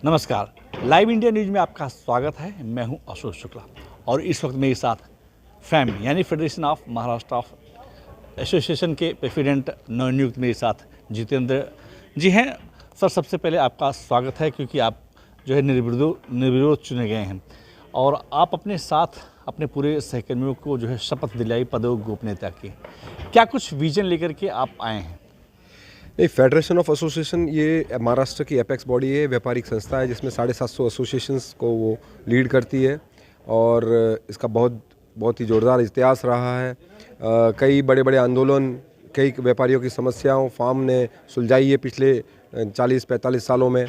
नमस्कार, live India news में आपका स्वागत है। मैं हूं अशोक शुक्ला और इस वक्त मेरे साथ फैम यानी federation of Maharashtra of association के प्रेसिडेंट नवनियुक्त मेरे साथ जितेंद्र जी हैं। सर, सबसे पहले आपका स्वागत है क्योंकि आप जो है निर्विरोध चुने गए हैं और आप अपने साथ अपने पूरे सहकर्मियों को जो है शपथ दिलाई पद और गोपनीयता की। क्या कुछ विजन लेकर के आप आए हैं? नहीं, फेडरेशन ऑफ एसोसिएशन ये महाराष्ट्र की एपेक्स बॉडी है, व्यापारिक संस्था है जिसमें 750 एसोसिएशंस को वो लीड करती है और इसका बहुत ही ज़ोरदार इतिहास रहा है। कई बड़े बड़े आंदोलन, कई व्यापारियों की समस्याओं फार्म ने सुलझाई है पिछले 40-45 सालों में।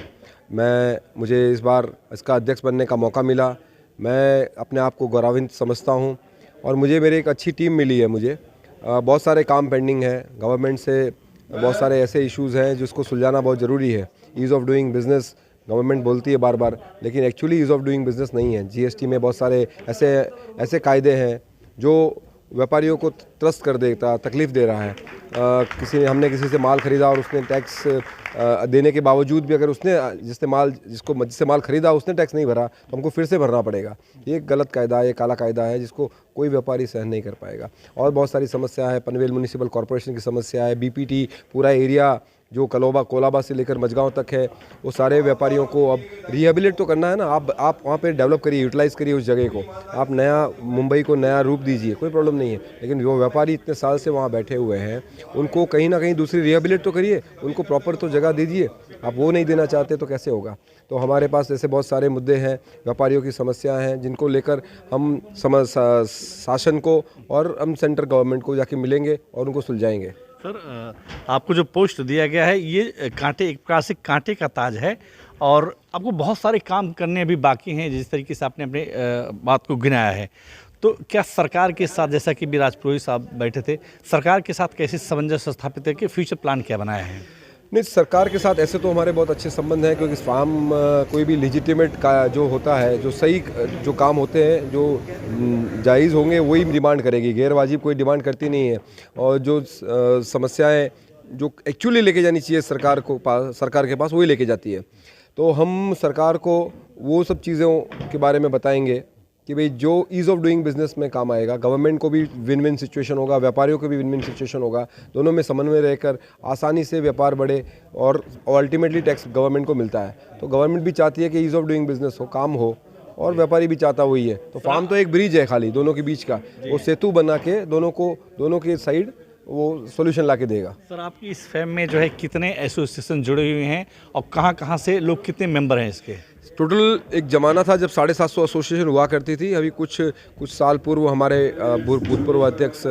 मुझे इस बार इसका अध्यक्ष बनने का मौका मिला। मैं अपने आप को गौरवान्वित समझता हूँ और मुझे मेरी एक अच्छी टीम मिली है। मुझे बहुत सारे काम पेंडिंग है, गवर्नमेंट से बहुत सारे ऐसे इश्यूज़ हैं जिसको सुलझाना बहुत ज़रूरी है। Ease of doing business government बोलती है बार बार, लेकिन actually ease of doing business नहीं है। जीएसटी में बहुत सारे ऐसे कायदे हैं जो व्यापारियों को त्रस्त कर देता, तकलीफ़ दे रहा है। हमने किसी से माल ख़रीदा और उसने टैक्स देने के बावजूद भी अगर उसने जिससे माल ख़रीदा उसने टैक्स नहीं भरा तो हमको फिर से भरना पड़ेगा। ये गलत कायदा है, ये काला कायदा है जिसको कोई व्यापारी सहन नहीं कर पाएगा। और बहुत सारी समस्या है, पनवेल म्यूनिसिपल कॉरपोरेशन की समस्या है, बीपीटी पूरा एरिया जो कोलाबा से लेकर मझगांव तक है, वो सारे व्यापारियों को अब रिहेबिलिट तो करना है ना। आप वहाँ पे डेवलप करिए, यूटिलाइज़ करिए उस जगह को, आप नया मुंबई को नया रूप दीजिए, कोई प्रॉब्लम नहीं है। लेकिन वो व्यापारी इतने साल से वहाँ बैठे हुए हैं, उनको कहीं ना कहीं दूसरी रिहेबिलिट तो करिए, उनको प्रॉपर तो जगह दीजिए। आप वो नहीं देना चाहते तो कैसे होगा? तो हमारे पास ऐसे बहुत सारे मुद्दे हैं, व्यापारियों की समस्या हैं जिनको लेकर हम शासन को और हम सेंट्रल गवर्नमेंट को जाके मिलेंगे और उनको सुलझाएंगे। सर, आपको जो पोस्ट दिया गया है ये एक प्रकार से कांटे का ताज है और आपको बहुत सारे काम करने अभी बाकी हैं। जिस तरीके से आपने अपने बात को गिनाया है, तो क्या सरकार के साथ, जैसा कि विराज पुरोहित साहब बैठे थे, सरकार के साथ कैसे सामंजस्य स्थापित करके फ्यूचर प्लान क्या बनाया है? नहीं, सरकार के साथ ऐसे तो हमारे बहुत अच्छे संबंध हैं क्योंकि फार्म कोई भी लेजिटिमेट का जो होता है, जो सही जो काम होते हैं, जो जायज़ होंगे वही डिमांड करेगी, गैर वाजिब कोई डिमांड करती नहीं है। और जो समस्याएं जो एक्चुअली लेके जानी चाहिए सरकार के पास वही लेके जाती है। तो हम सरकार को वो सब चीज़ों के बारे में बताएंगे कि भाई जो ईज़ ऑफ डूइंग बिज़नेस में काम आएगा, गवर्नमेंट को भी विन विन सिचुएशन होगा, व्यापारियों को भी विन विन सिचुएशन होगा, दोनों में समन्वय रहकर आसानी से व्यापार बढ़े और अल्टीमेटली टैक्स गवर्नमेंट को मिलता है। तो गवर्नमेंट भी चाहती है कि ईज़ ऑफ डूइंग बिज़नेस हो, काम हो, और व्यापारी भी चाहता वही है। तो फार्म तो एक ब्रिज है खाली दोनों के बीच का, वो सेतु बना के दोनों के साइड वो सोल्यूशन ला के देगा। सर, आपकी इस फैम में जो है कितने एसोसिएशन जुड़े हुए हैं और कहाँ से लोग, कितने मेंबर हैं इसके? टोटल एक ज़माना था जब 750 एसोसिएशन हुआ करती थी। अभी कुछ साल पूर्व हमारे भूतपूर्व अध्यक्ष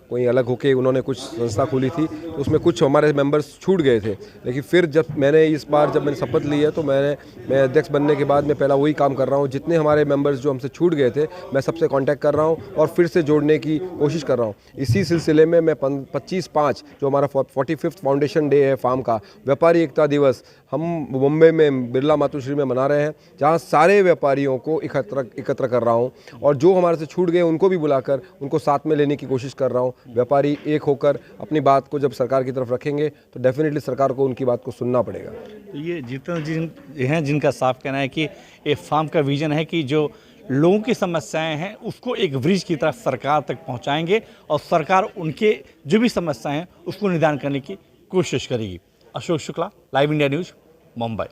कोई अलग होके उन्होंने कुछ संस्था खोली थी, तो उसमें कुछ हमारे मेंबर्स छूट गए थे। लेकिन फिर जब मैंने शपथ ली है तो मैं अध्यक्ष बनने के बाद मैं पहला वही काम कर रहा हूँ। जितने हमारे मेंबर्स जो हमसे छूट गए थे मैं सबसे कांटेक्ट कर रहा हूँ और फिर से जोड़ने की कोशिश कर रहा हूँ। इसी सिलसिले में मैं 25/5 जो हमारा 45th फाउंडेशन डे है फार्म का, व्यापारी एकता दिवस, हम मुंबई में बिरला मातुश्री में मना रहे हैं, जहाँ सारे व्यापारियों को एकत्र कर रहा हूँ और जो हमारे से छूट गए उनको भी बुलाकर उनको साथ में लेने की कोशिश कर रहा हूँ। व्यापारी एक होकर अपनी बात को जब सरकार की तरफ रखेंगे तो डेफिनेटली सरकार को उनकी बात को सुनना पड़ेगा। तो ये जितेंद्र जी हैं जिनका साफ कहना है कि ये फार्म का विजन है कि जो लोगों की समस्याएं हैं उसको एक ब्रिज की तरफ सरकार तक पहुंचाएंगे और सरकार उनके जो भी समस्याएं हैं उसको निदान करने की कोशिश करेगी। Ashok Shukla, live India news, Mumbai.